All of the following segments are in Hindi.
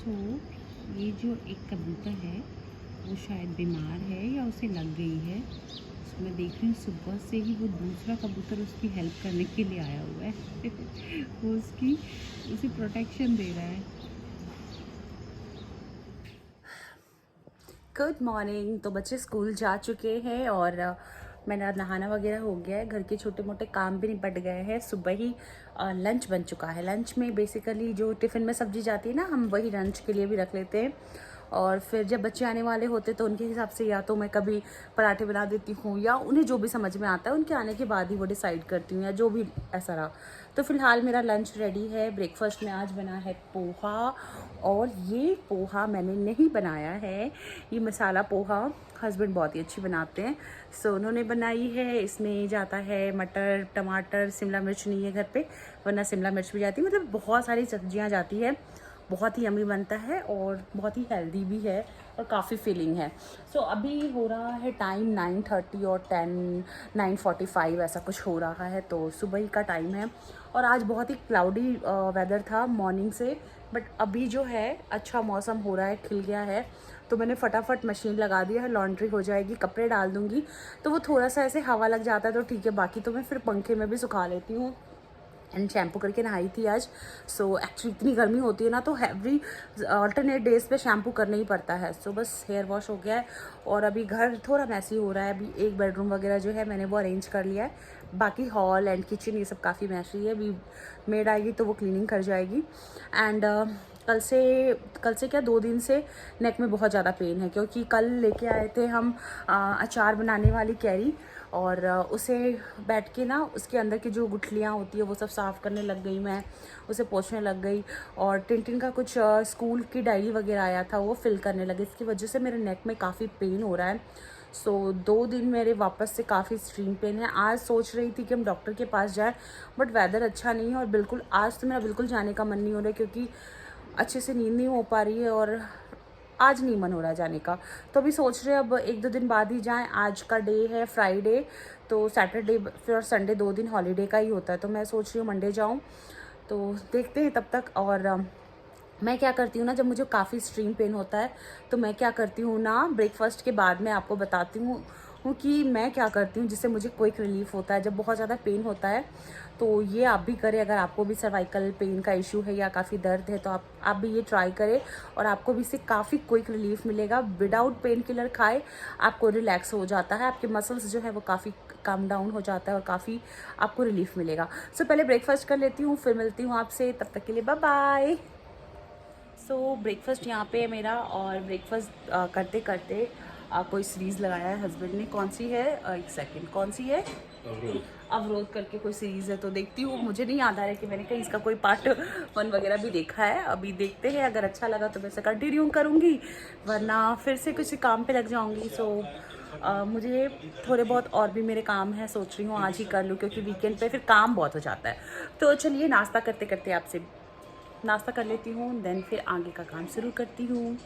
सो ये जो एक कबूतर है वो शायद बीमार है या उसे लग गई है। सो मैं देख रही हूँ सुबह से ही वो दूसरा कबूतर उसकी हेल्प करने के लिए आया हुआ है वो उसकी उसे प्रोटेक्शन दे रहा है। Good morning. तो बच्चे स्कूल जा चुके हैं और मेरा नहाना वगैरह हो गया है। घर के छोटे मोटे काम भी निपट गए हैं। सुबह ही लंच बन चुका है। लंच में बेसिकली जो टिफ़िन में सब्जी जाती है ना, हम वही लंच के लिए भी रख लेते हैं। और फिर जब बच्चे आने वाले होते तो उनके हिसाब से या तो मैं कभी पराठे बना देती हूँ या उन्हें जो भी समझ में आता है उनके आने के बाद ही वो डिसाइड करती हूँ, या जो भी ऐसा रहा। तो फ़िलहाल मेरा लंच रेडी है। ब्रेकफास्ट में आज बना है पोहा, और ये पोहा मैंने नहीं बनाया है, ये मसाला पोहा हस्बैंड बहुत ही अच्छी बनाते हैं, सो उन्होंने बनाई है। इसमें जाता है मटर, टमाटर, शिमला मिर्च नहीं है घर पे, वरना शिमला मिर्च भी जाती है। मतलब बहुत सारी सब्जियां जाती है। बहुत ही यम्मी बनता है और बहुत ही हेल्दी भी है और काफ़ी फिलिंग है। सो अभी हो रहा है टाइम 9:30 और 9:45 ऐसा कुछ हो रहा है। तो सुबह ही का टाइम है और आज बहुत ही क्लाउडी वेदर था मॉर्निंग से, बट अभी जो है अच्छा मौसम हो रहा है, खिल गया है। तो मैंने फटाफट मशीन लगा दिया है, लॉन्ड्री हो जाएगी, कपड़े डाल दूँगी। तो वो थोड़ा सा ऐसे हवा लग जाता है तो ठीक है, बाकी तो मैं फिर पंखे में भी सुखा लेती हूँ। एंड शैम्पू करके नहाई थी आज। सो एक्चुअली इतनी गर्मी होती है ना, तो एवरी अल्टरनेट डेज पे शैम्पू करना ही पड़ता है। सो बस हेयर वॉश हो गया है और अभी घर थोड़ा मैसी हो रहा है। अभी एक बेडरूम वगैरह जो है मैंने वो अरेंज कर लिया है, बाकी हॉल एंड किचन ये सब काफ़ी मैसी है। अभी मेड आएगी तो वो क्लीनिंग कर जाएगी। एंड कल से क्या 2 दिन से नेक में बहुत ज़्यादा पेन है, क्योंकि कल लेके आए थे हम अचार बनाने वाली कैरी, और उसे बैठ के ना उसके अंदर की जो गुठलियाँ होती है वो सब साफ़ करने लग गई मैं, उसे पोंछने लग गई। और टिन का कुछ स्कूल की डायरी वगैरह आया था वो फिल करने लगे। इसकी वजह से मेरे नेक में काफ़ी पेन हो रहा है। सो 2 दिन मेरे वापस से काफ़ी एक्सट्रीम पेन है। आज सोच रही थी कि हम डॉक्टर के पास जाएं, बट वेदर अच्छा नहीं है और बिल्कुल आज तो मेरा बिल्कुल जाने का मन नहीं हो रहा है, क्योंकि अच्छे से नींद नहीं हो पा रही है और आज नहीं मन हो रहा है जाने का। तो अभी सोच रहे हैं अब 1-2 दिन बाद ही जाएं। आज का डे है फ्राइडे, तो सैटरडे फिर और संडे 2 दिन हॉलीडे का ही होता है। तो मैं सोच रही हूँ मंडे जाऊँ, तो देखते हैं तब तक। और मैं क्या करती हूँ ना, जब मुझे काफ़ी एक्सट्रीम पेन होता है तो मैं क्या करती हूँ ना, ब्रेकफास्ट के बाद मैं आपको बताती हूँ कि मैं क्या करती हूँ जिससे मुझे क्विक रिलीफ होता है जब बहुत ज़्यादा पेन होता है। तो ये आप भी करें, अगर आपको भी सर्वाइकल पेन का इशू है या काफ़ी दर्द है तो आप भी ये ट्राई करें और आपको भी इससे काफ़ी क्विक रिलीफ मिलेगा। विदाउट पेन किलर खाए आपको रिलैक्स हो जाता है, आपके मसल्स जो है वो काफ़ी काम डाउन हो जाता है और काफ़ी आपको रिलीफ मिलेगा। सो पहले ब्रेकफास्ट कर लेती हूँ, फिर मिलती हूँ आपसे, तब तक के लिए बाय बाय। सो ब्रेकफास्ट यहाँ पे है मेरा, और ब्रेकफास्ट करते करते कोई सीरीज़ लगाया है हस्बैंड ने। कौन सी है, एक सेकंड, कौन सी है, अवरोध करके कोई सीरीज़ है। तो देखती हूँ, मुझे नहीं याद आ रहा है कि मैंने कहीं इसका कोई पार्ट 1 वगैरह भी देखा है। अभी देखते हैं, अगर अच्छा लगा तो मैं इसे कंटिन्यू करूँगी, वरना फिर से किसी काम पे लग जाऊँगी। सो मुझे थोड़े बहुत और भी मेरे काम हैं, सोच रही हूँ आज ही कर लूँ, क्योंकि वीकेंड पे फिर काम बहुत हो जाता है। तो चलिए नाश्ता करते करते आपसे नाश्ता कर लेती हूँ, देन फिर आगे का काम शुरू करती हूँ।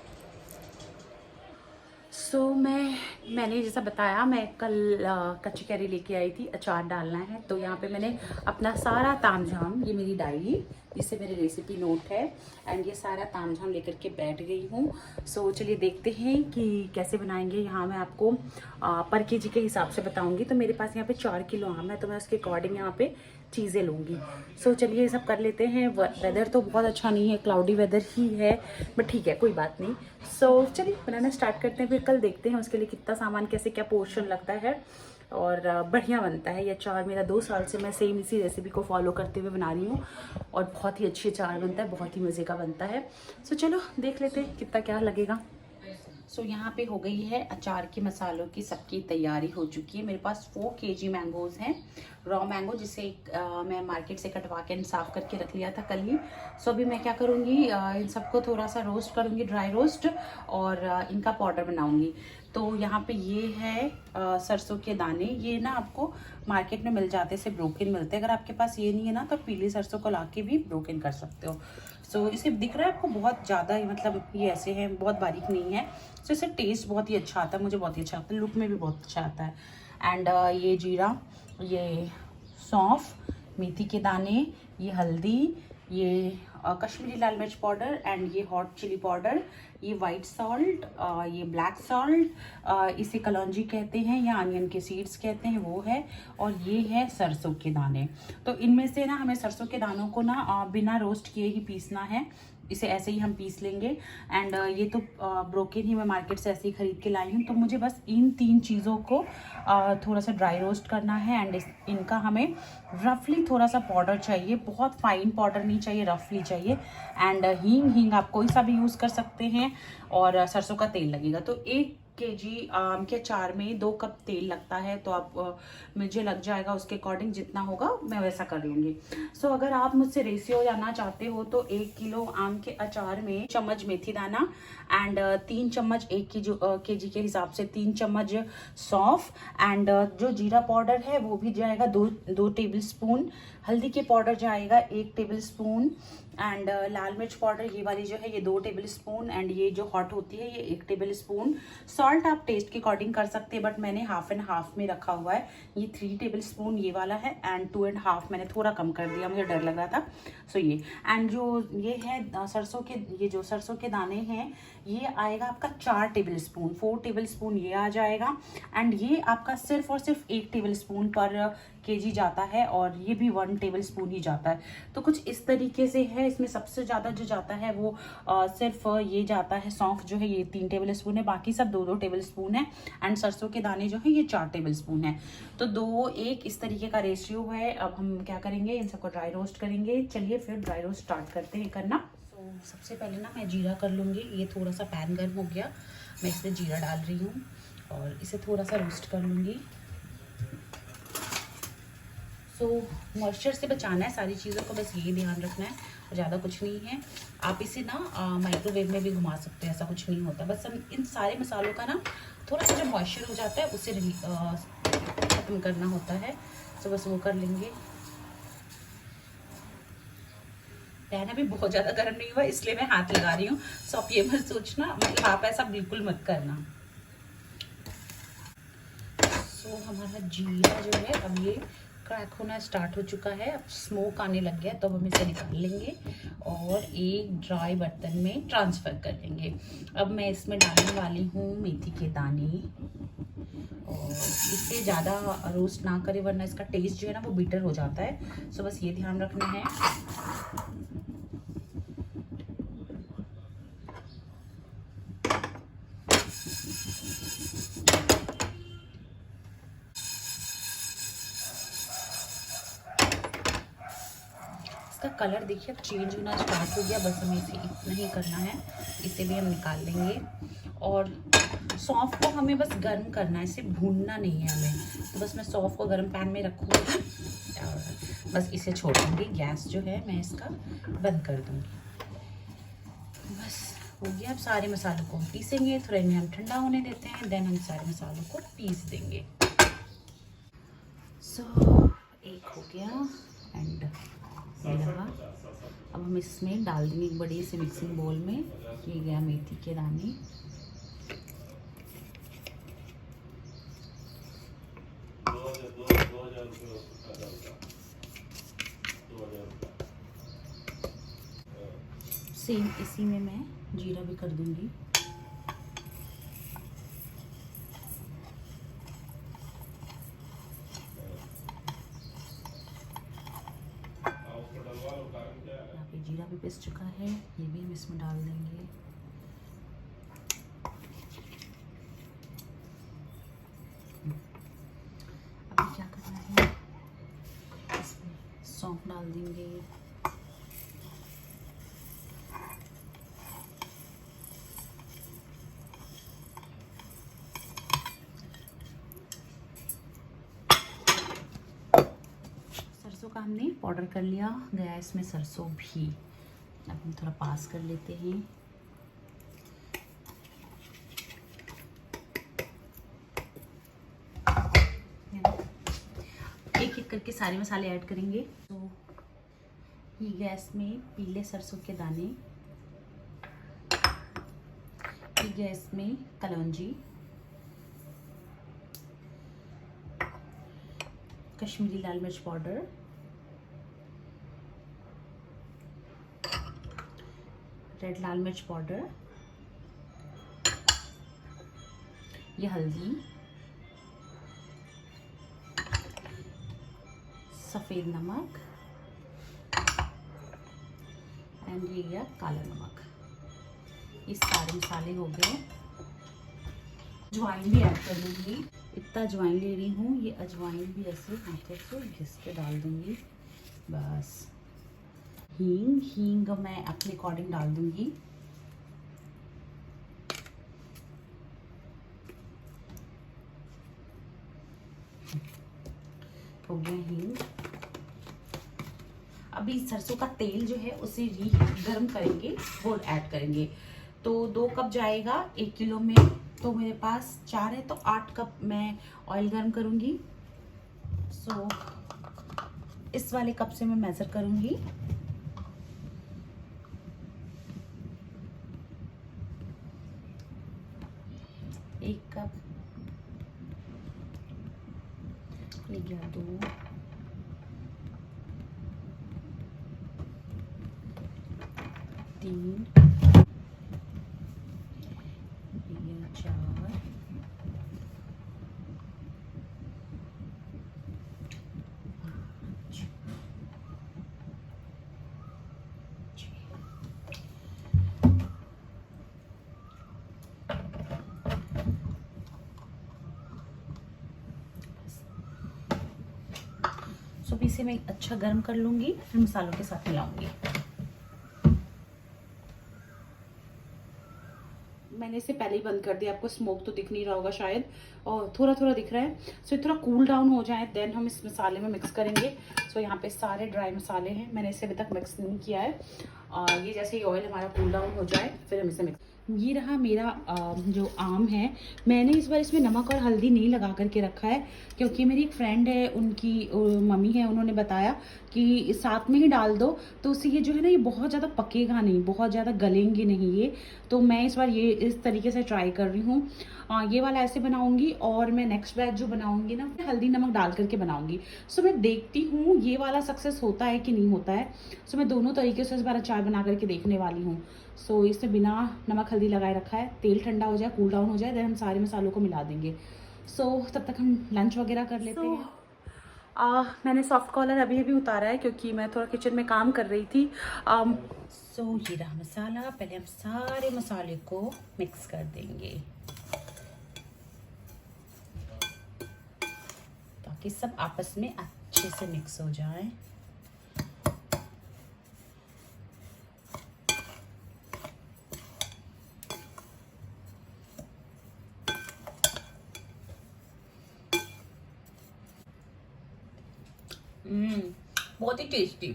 मैंने जैसा बताया, मैं कल कच्ची कैरी लेके आई थी, अचार डालना है। तो यहाँ पे मैंने अपना सारा तामझाम, ये मेरी डायरी जिससे मेरे रेसिपी नोट है, एंड ये सारा तामझाम लेकर के बैठ गई हूँ। चलिए देखते हैं कि कैसे बनाएंगे। यहाँ मैं आपको पर केजी के हिसाब से बताऊँगी। तो मेरे पास यहाँ पे 4 किलो आम है, तो मैं उसके अकॉर्डिंग यहाँ पे चीज़ें लूँगी। चलिए ये सब कर लेते हैं। वेदर तो बहुत अच्छा नहीं है, क्लाउडी वेदर ही है, बट ठीक है, कोई बात नहीं। चलिए बनाना स्टार्ट करते हैं, फिर कल देखते हैं उसके लिए कितना सामान, कैसे क्या पोर्शन लगता है। और बढ़िया बनता है ये अचार। मेरा 2 साल से मैं सेम इसी रेसिपी को फॉलो करते हुए बना रही हूँ और बहुत ही अच्छी अचार बनता है, बहुत ही मज़े का बनता है। चलो देख लेते हैं कितना क्या लगेगा। यहाँ पे हो गई है अचार के मसालों की सबकी तैयारी हो चुकी है। मेरे पास 4 केजी मैंगोज़ हैं, रॉ मैंगो, जिसे मैं मार्केट से कटवा के साफ़ करके रख लिया था कल ही। अभी मैं क्या करूँगी, इन सबको थोड़ा सा रोस्ट करूँगी, ड्राई रोस्ट, और इनका पाउडर बनाऊँगी। तो यहाँ पे ये है सरसों के दाने। ये ना आपको मार्केट में मिल जाते, से ब्रोकन मिलते हैं। अगर आपके पास ये नहीं है ना, तो पीली सरसों को ला के भी ब्रोकन कर सकते हो। इसे दिख रहा है आपको बहुत ज़्यादा ही, मतलब ये ऐसे है, बहुत बारीक नहीं है। इससे टेस्ट बहुत ही अच्छा आता है, मुझे बहुत ही अच्छा लगता है, लुक में भी बहुत अच्छा आता है। एंड ये जीरा, ये सौंफ, मेथी के दाने, ये हल्दी, ये कश्मीरी लाल मिर्च पाउडर एंड ये हॉट चिली पाउडर, ये वाइट सॉल्ट, ये ब्लैक सॉल्ट, इसे कलौंजी कहते हैं या अनियन के सीड्स कहते हैं वो है, और ये है सरसों के दाने। तो इनमें से ना हमें सरसों के दानों को ना बिना रोस्ट किए ही पीसना है, इसे ऐसे ही हम पीस लेंगे। एंड ये तो ब्रोकन ही मैं मार्केट से ऐसे ही ख़रीद के लाई हूँ। तो मुझे बस इन 3 चीज़ों को थोड़ा सा ड्राई रोस्ट करना है एंड इनका हमें रफली थोड़ा सा पाउडर चाहिए, बहुत फाइन पाउडर नहीं चाहिए, रफली चाहिए। एंड हींग आप कोई सा भी यूज़ कर सकते हैं, और सरसों का तेल लगेगा। तो 1 केजी आम के अचार में 2 कप तेल लगता है, तो आप मुझे लग जाएगा उसके अकॉर्डिंग, जितना होगा मैं वैसा कर लूँगी। सो अगर आप मुझसे रेशियो जानना चाहते हो तो 1 किलो आम के अचार में चम्मच मेथी दाना एंड 3 चम्मच 1 केजी के हिसाब से 3 चम्मच सौंफ, एंड जो जीरा पाउडर है वो भी जाएगा 2 टेबल स्पून, हल्दी के पाउडर जाएगा 1 टेबल स्पून, एंड लाल मिर्च पाउडर ये वाली जो है ये 2 टेबल स्पून, एंड ये जो हॉट होती है ये 1 टेबल स्पून। सॉल्ट आप टेस्ट के अकॉर्डिंग कर सकते हैं, बट मैंने हाफ एंड हाफ में रखा हुआ है। ये 3 टेबल स्पून ये वाला है एंड 2 एंड हाफ मैंने थोड़ा कम कर दिया, मुझे डर लग रहा था। सो ये एंड जो ये है सरसों के, ये जो सरसों के दाने हैं ये आएगा आपका 4 टेबल स्पून, 4 टेबल स्पून ये आ जाएगा। एंड ये आपका सिर्फ और सिर्फ 1 टेबल स्पून पर केजी जाता है, और ये भी 1 टेबल स्पून ही जाता है। तो कुछ इस तरीके से है। इसमें सबसे ज़्यादा जो जाता है वो सिर्फ ये जाता है, सौंफ जो है ये 3 टेबल स्पून है, बाकी सब 2 टेबल स्पून है, एंड सरसों के दाने जो है ये 4 टेबल स्पून है। तो 2-1 इस तरीके का रेशियो है। अब हम क्या करेंगे, इन सबको ड्राई रोस्ट करेंगे। चलिए फिर ड्राई रोस्ट स्टार्ट करते हैं करना। तो सबसे पहले ना मैं जीरा कर लूँगी। ये थोड़ा सा पैन गर्म हो गया, मैं इसमें जीरा डाल रही हूँ और इसे थोड़ा सा रोस्ट कर लूँगी। सो मॉइस्चर से बचाना है सारी चीज़ों को, बस यही ध्यान रखना है, ज़्यादा कुछ नहीं है। आप इसे ना माइक्रोवेव में भी घुमा सकते हैं, ऐसा कुछ नहीं होता। बस हम इन सारे मसालों का ना थोड़ा सा जो मॉइस्चर हो जाता है उसे खत्म करना होता है। सो बस वो कर लेंगे। पैन अभी बहुत ज़्यादा गर्म नहीं हुआ इसलिए मैं हाथ लगा रही हूँ। सो आप ये मत सोचना, मतलब आप ऐसा बिल्कुल मत करना। सो हमारा जीरा जो है अब ये क्रैक होना स्टार्ट हो चुका है, अब स्मोक आने लग गया, तो हम इसे निकाल लेंगे और एक ड्राई बर्तन में ट्रांसफ़र कर लेंगे। अब मैं इसमें डालने वाली हूँ मेथी के दाने, और इसे ज़्यादा रोस्ट ना करें वरना इसका टेस्ट जो है ना वो बिटर हो जाता है। सो बस ये ध्यान रखना है। इसका कलर देखिए अब चेंज होना स्टार्ट हो गया, बस हमें इसे इतना ही करना है, इसे भी हम निकाल लेंगे। और सौंफ को हमें बस गर्म करना है, इसे भूनना नहीं है हमें। तो बस मैं सौंफ को गर्म पैन में रखूँगी और बस इसे छोड़ दूँगी। गैस जो है मैं इसका बंद कर दूँगी। बस हो गया। अब सारे मसालों को हम पीसेंगे, थोड़ा इन्हें हम ठंडा होने देते हैं, देन हम सारे मसालों को पीस देंगे। सो एक हो गया एंड रहा। अब हम इसमें डाल देंगे एक बड़ी सी मिक्सिंग बोल में। ये गया मेथी के दाने, सेम इसी में मैं जीरा भी कर दूंगी। यहाँ पे जीरा भी पिस चुका है, ये भी हम इसमें डाल देंगे। अब क्या करना है, इसमें सौंफ डाल देंगे, सरसों का हमने पाउडर कर लिया, गया इसमें सरसों भी। अब हम थोड़ा पास कर लेते हैं। एक एक करके सारे मसाले ऐड करेंगे। तो ये गैस में पीले सरसों के दाने, ये गैस में कलौंजी, कश्मीरी लाल मिर्च पाउडर, रेड लाल मिर्च पाउडर, ये हल्दी, सफ़ेद नमक एंड ये गया काला नमक। ये सारे मसाले हो गए। अजवाइन भी ऐड कर दूँगी। इतना अजवाइन ले रही हूँ, ये अजवाइन भी ऐसे हाथों से घिस के डाल दूँगी बस। हींग मैं अपने अकॉर्डिंग डाल दूँगी। हो गया हींग। अभी सरसों का तेल जो है उसे गर्म करेंगे, वो ऐड करेंगे। तो 2 कप जाएगा 1 किलो में, तो मेरे पास 4 है तो 8 कप मैं ऑयल गर्म करूँगी। सो इस वाले कप से मैं मेज़र करूँगी। एक कप, ये गया 2, 3, ये गया 4, 5, 6। सो इसे मैं अच्छा गर्म कर लूँगी, फिर मसालों के साथ मिलाऊंगी। मैंने इसे पहले ही बंद कर दिया, आपको स्मोक तो दिख नहीं रहा होगा शायद, और थोड़ा थोड़ा दिख रहा है। सो थोड़ा कूल डाउन हो जाए देन हम इस मसाले में मिक्स करेंगे। सो यहाँ पे सारे ड्राई मसाले हैं, मैंने इसे अभी तक मिक्स नहीं किया है। ये जैसे ही ऑयल हमारा कूल डाउन हो जाए फिर हम इसे मिक्स। ये रहा मेरा जो आम है। मैंने इस बार इसमें नमक और हल्दी नहीं लगा करके रखा है, क्योंकि मेरी एक फ्रेंड है, उनकी मम्मी है, उन्होंने बताया कि साथ में ही डाल दो, तो उससे ये जो है ना, ये बहुत ज़्यादा पकेगा नहीं, बहुत ज़्यादा गलेंगे नहीं ये। तो मैं इस बार ये इस तरीके से ट्राई कर रही हूँ। ये वाला ऐसे बनाऊंगी, और मैं नेक्स्ट बैच जो बनाऊंगी ना, हल्दी नमक डाल करके बनाऊंगी। सो मैं देखती हूँ ये वाला सक्सेस होता है कि नहीं होता है। सो मैं दोनों तरीके से इस बार अचार बना करके देखने वाली हूँ। सो इसे बिना नमक हल्दी लगाए रखा है। तेल ठंडा हो जाए, कूल डाउन हो जाए, देन हम सारे मसालों को मिला देंगे। सो तब तक हम लंच वगैरह कर लेते हैं। मैंने सॉफ्ट कॉलर अभी अभी उतारा है, क्योंकि मैं थोड़ा किचन में काम कर रही थी। सो ये रहा मसाला। पहले हम सारे मसाले को मिक्स कर देंगे, ताकि सब आपस में अच्छे से मिक्स हो जाए। बहुत ही टेस्टी।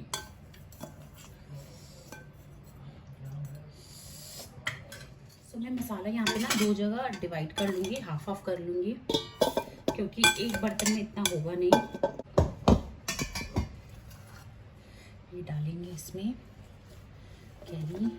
तो मैं मसाला यहाँ पे ना 2 जगह डिवाइड कर लूँगी, हाफ हाफ कर लूँगी, क्योंकि एक बर्तन में इतना होगा नहीं। ये डालेंगे इसमें कैरी,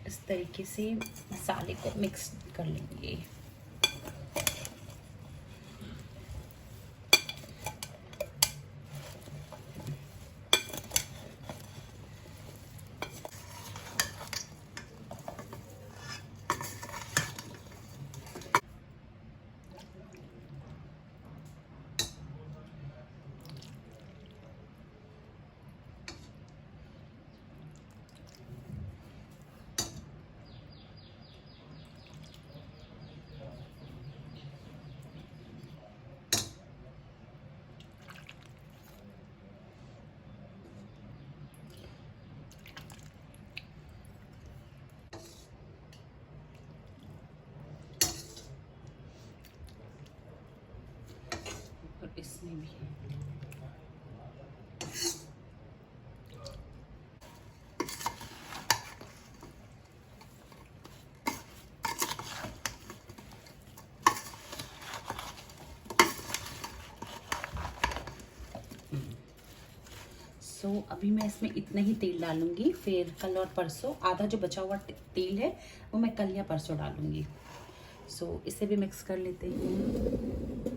इस तरीके से मसाले को मिक्स कर लेंगे। इसमें भी अभी मैं इसमें इतना ही तेल डालूंगी, फिर कल और परसों आधा जो बचा हुआ तेल है वो मैं कल या परसों डालूंगी। इसे भी मिक्स कर लेते हैं।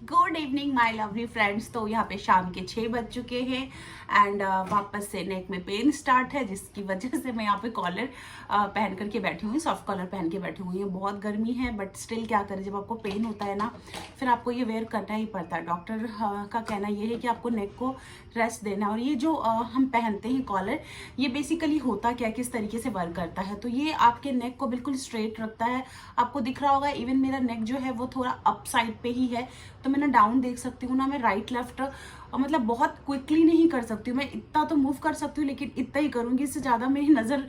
Good evening my lovely friends. तो यहाँ पे शाम के 6 बज चुके हैं एंड वापस से नेक में पेन स्टार्ट है, जिसकी वजह से मैं यहाँ पे कॉलर पहन करके बैठी हुई, सॉफ्ट कॉलर पहन के बैठी हुई हूँ। बहुत गर्मी है बट स्टिल क्या करें, जब आपको पेन होता है ना फिर आपको ये वेयर करना ही पड़ता है। डॉक्टर का कहना ये है कि आपको नेक को रेस्ट देना। और ये जो हम पहनते हैं कॉलर, ये बेसिकली होता क्या, किस तरीके से वर्क करता है, तो ये आपके नेक को बिल्कुल स्ट्रेट रखता है। आपको दिख रहा होगा इवन मेरा नेक जो है वो थोड़ा अप साइड पे ही है, तो मैं ना डाउन देख सकती हूँ ना मैं राइट लेफ्ट मतलब बहुत क्विकली नहीं कर सकती हूँ। मैं इतना तो मूव कर सकती हूँ लेकिन इतना ही करूँगी, इससे ज़्यादा मेरी नज़र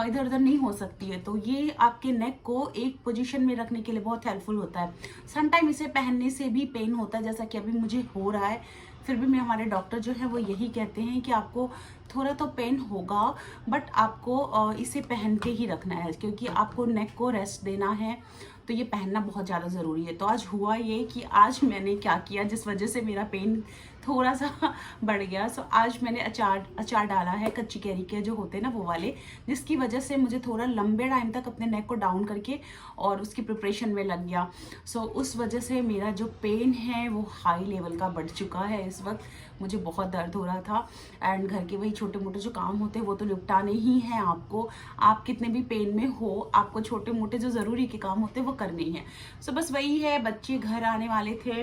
इधर उधर नहीं हो सकती है। तो ये आपके नेक को एक पोजीशन में रखने के लिए बहुत हेल्पफुल होता है। समटाइम इसे पहनने से भी पेन होता है, जैसा कि अभी मुझे हो रहा है, फिर भी मैं हमारे डॉक्टर जो है वो यही कहते हैं कि आपको थोड़ा तो पेन होगा बट आपको इसे पहन के ही रखना है, क्योंकि आपको नेक को रेस्ट देना है, तो ये पहनना बहुत ज़्यादा ज़रूरी है। तो आज हुआ ये कि आज मैंने क्या किया, जिस वजह से मेरा पेन थोड़ा सा बढ़ गया। आज मैंने अचार डाला है, कच्ची कैरी के जो होते हैं ना वो वाले, जिसकी वजह से मुझे थोड़ा लंबे टाइम तक अपने नेक को डाउन करके और उसकी प्रिपरेशन में लग गया। उस वजह से मेरा जो पेन है वो हाई लेवल का बढ़ चुका है। इस वक्त मुझे बहुत दर्द हो रहा था एंड घर के वही छोटे मोटे जो काम होते हैं वो तो निपटाने ही हैं आपको। आप कितने भी पेन में हो, आपको छोटे मोटे जो ज़रूरी के काम होते हैं वो करने ही हैं। बस वही है, बच्चे घर आने वाले थे,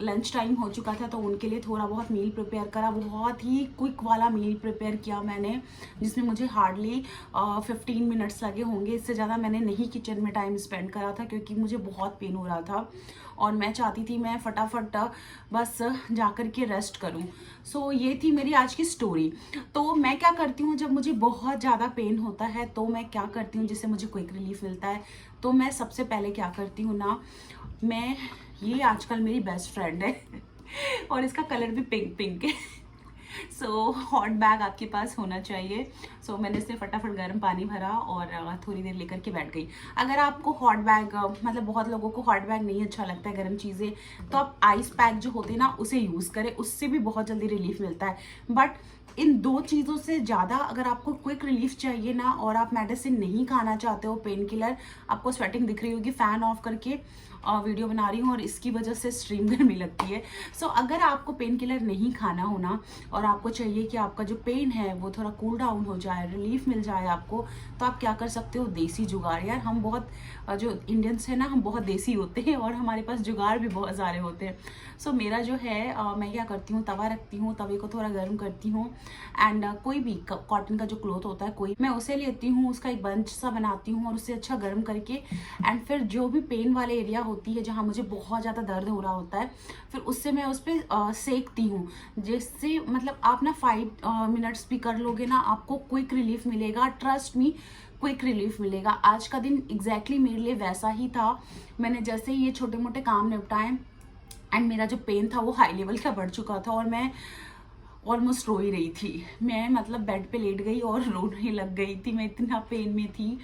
लंच टाइम हो चुका था, तो उनके लिए थोड़ा बहुत मील प्रिपेयर करा। बहुत ही क्विक वाला मील प्रिपेयर किया मैंने, जिसमें मुझे हार्डली 15 मिनट्स लगे होंगे। इससे ज़्यादा मैंने नहीं किचन में टाइम स्पेंड करा था, क्योंकि मुझे बहुत पेन हो रहा था और मैं चाहती थी मैं फटाफट बस जा कर के रेस्ट करूं। ये थी मेरी आज की स्टोरी। तो मैं क्या करती हूँ, जब मुझे बहुत ज़्यादा पेन होता है तो मैं क्या करती हूँ, जिससे मुझे क्विक रिलीफ मिलता है, तो मैं सबसे पहले क्या करती हूँ ना, मैं ये आजकल मेरी बेस्ट फ्रेंड है और इसका कलर भी पिंक पिंक है। हॉट बैग आपके पास होना चाहिए। मैंने इससे फटाफट गर्म पानी भरा और थोड़ी देर लेकर के बैठ गई। अगर आपको हॉट बैग मतलब बहुत लोगों को हॉट बैग नहीं अच्छा लगता है गर्म चीज़ें, तो आप आइस पैक जो होते हैं ना उसे यूज़ करें, उससे भी बहुत जल्दी रिलीफ मिलता है। बट इन दो चीज़ों से ज़्यादा अगर आपको क्विक रिलीफ चाहिए ना और आप मेडिसिन नहीं खाना चाहते हो, पेन किलर, आपको स्वेटिंग दिख रही होगी, फ़ैन ऑफ करके वीडियो बना रही हूँ और इसकी वजह से स्ट्रीम गर्मी लगती है। अगर आपको पेन किलर नहीं खाना होना और आपको चाहिए कि आपका जो पेन है वो थोड़ा कूल डाउन हो जाए, रिलीफ मिल जाए आपको, तो आप क्या कर सकते हो, देसी जुगाड़। यार हम बहुत जो इंडियंस है ना, हम बहुत देसी होते हैं और हमारे पास जुगाड़ भी बहुत सारे होते हैं। मेरा जो है मैं क्या करती हूँ, तवा रखती हूँ, तवे को थोड़ा गर्म करती हूँ एंड कोई भी कॉटन का जो क्लॉथ होता है कोई, मैं उसे लेती हूँ, उसका एक बंच सा बनाती हूँ और उसे अच्छा गर्म करके एंड फिर जो भी पेन वाले एरिया होती है जहाँ मुझे बहुत ज़्यादा दर्द हो रहा होता है, फिर उससे मैं उस पर सेकती हूँ, जिससे मतलब आप ना 5 मिनट्स भी कर लोगे ना, आपको क्विक रिलीफ मिलेगा। ट्रस्ट मी, क्विक रिलीफ मिलेगा। आज का दिन एग्जैक्टली मेरे लिए वैसा ही था। मैंने जैसे ही ये छोटे मोटे काम निपटाए एंड मेरा जो पेन था वो हाई लेवल का बढ़ चुका था और मैं ऑलमोस्ट रो ही रही थी। मैं मतलब बेड पे लेट गई और रोने लग गई थी, मैं इतना पेन में थी।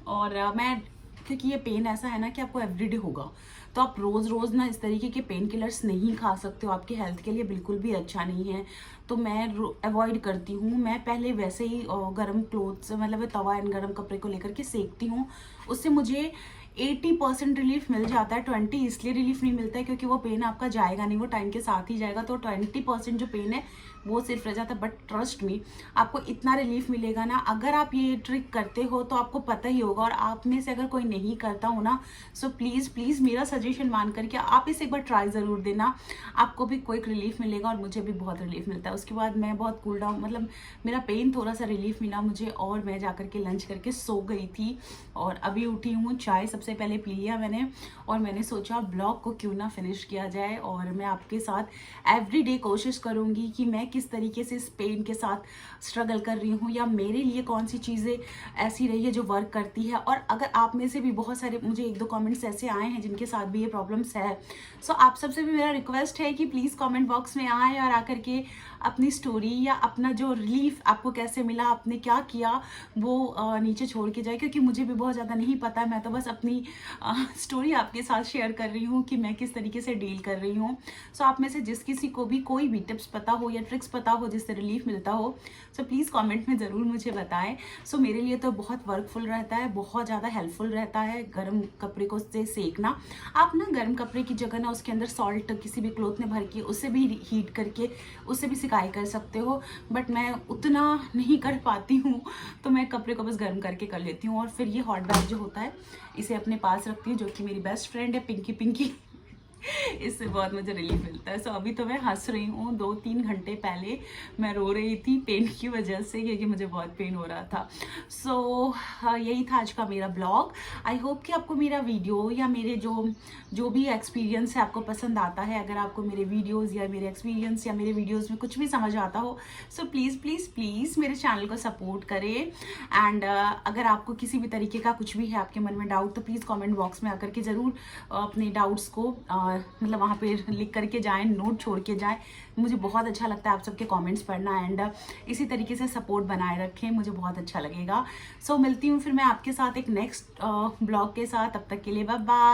और मैं, क्योंकि ये पेन ऐसा है ना कि आपको एवरीडे होगा, तो आप रोज़ रोज़ ना इस तरीके के पेन किलर्स नहीं खा सकते हो, आपके हेल्थ के लिए बिल्कुल भी अच्छा नहीं है। तो मैं अवॉइड करती हूँ। मैं पहले वैसे ही गर्म क्लोथ से मतलब तवा एंड गर्म कपड़े को लेकर के सेकती हूँ, उससे मुझे 80% रिलीफ मिल जाता है। 20 इसलिए रिलीफ नहीं मिलता है क्योंकि वो पेन आपका जाएगा नहीं, वो टाइम के साथ ही जाएगा, तो 20% जो पेन है वो सिर्फ रह जाता है। बट ट्रस्ट मी, आपको इतना रिलीफ मिलेगा ना, अगर आप ये ट्रिक करते हो तो आपको पता ही होगा। और आप में से अगर कोई नहीं करता हो ना, सो प्लीज़ मेरा सजेशन मान करके आप इसे एक बार ट्राई ज़रूर देना, आपको भी क्विक रिलीफ मिलेगा और मुझे भी बहुत रिलीफ मिलता है। उसके बाद मैं बहुत कूल डाउन, मतलब मेरा पेन थोड़ा सा रिलीफ मिला मुझे और मैं जा कर के लंच करके सो गई थी और अभी उठी हूँ। चाय सबसे सबसे पहले पी लिया मैंने, और मैंने सोचा ब्लॉग को क्यों ना फिनिश किया जाए। और मैं आपके साथ एवरीडे कोशिश करूँगी कि मैं किस तरीके से इस पेन के साथ स्ट्रगल कर रही हूँ, या मेरे लिए कौन सी चीज़ें ऐसी रही है जो वर्क करती है। और अगर आप में से भी बहुत सारे, मुझे 1-2 कमेंट्स ऐसे आए हैं जिनके साथ भी ये प्रॉब्लम्स है, सो आप सबसे भी मेरा रिक्वेस्ट है कि प्लीज़ कमेंट बॉक्स में आए और आकर के अपनी स्टोरी या अपना जो रिलीफ आपको कैसे मिला, आपने क्या किया, वो नीचे छोड़ के जाए, क्योंकि मुझे भी बहुत ज़्यादा नहीं पता है। मैं तो बस अपनी स्टोरी आपके साथ शेयर कर रही हूँ कि मैं किस तरीके से डील कर रही हूँ। सो आप में से जिस किसी को भी कोई भी टिप्स पता हो या ट्रिक्स पता हो जिससे रिलीफ मिलता हो, सो प्लीज़ कमेंट में ज़रूर मुझे बताएं। सो मेरे लिए तो बहुत वर्कफुल रहता है, बहुत ज़्यादा हेल्पफुल रहता है गर्म कपड़े को से सेकना। आप ना गर्म कपड़े की जगह ना उसके अंदर सॉल्ट किसी भी क्लोथ में भर के उससे भी हीट करके उससे भी सिकाई कर सकते हो, बट मैं उतना नहीं कर पाती हूँ, तो मैं कपड़े को बस गर्म करके कर लेती हूँ। और फिर ये हॉट बैग जो होता है इसे अपने पास रखती हूँ, जो कि मेरी बेस्ट फ्रेंड है पिंकी। इससे बहुत मुझे रिलीफ मिलता है। सो अभी तो मैं हंस रही हूँ, 2-3 घंटे पहले मैं रो रही थी पेन की वजह से, क्योंकि मुझे बहुत पेन हो रहा था। सो यही था आज का मेरा ब्लॉग। आई होप कि आपको मेरा वीडियो या मेरे जो भी एक्सपीरियंस है आपको पसंद आता है। अगर आपको मेरे वीडियोज़ या मेरे एक्सपीरियंस या मेरे वीडियोज़ में कुछ भी समझ आता हो, सो प्लीज़ प्लीज़ प्लीज़ मेरे चैनल को सपोर्ट करें। एंड अगर आपको किसी भी तरीके का कुछ भी है आपके मन में डाउट, तो प्लीज़ कमेंट बॉक्स में आकर के ज़रूर अपने डाउट्स को मतलब वहाँ पे लिख करके जाएं, नोट छोड़ के जाएं। मुझे बहुत अच्छा लगता है आप सबके कमेंट्स पढ़ना, एंड इसी तरीके से सपोर्ट बनाए रखें, मुझे बहुत अच्छा लगेगा। सो मिलती हूँ फिर मैं आपके साथ एक नेक्स्ट ब्लॉग के साथ। तब तक के लिए बाय बाय।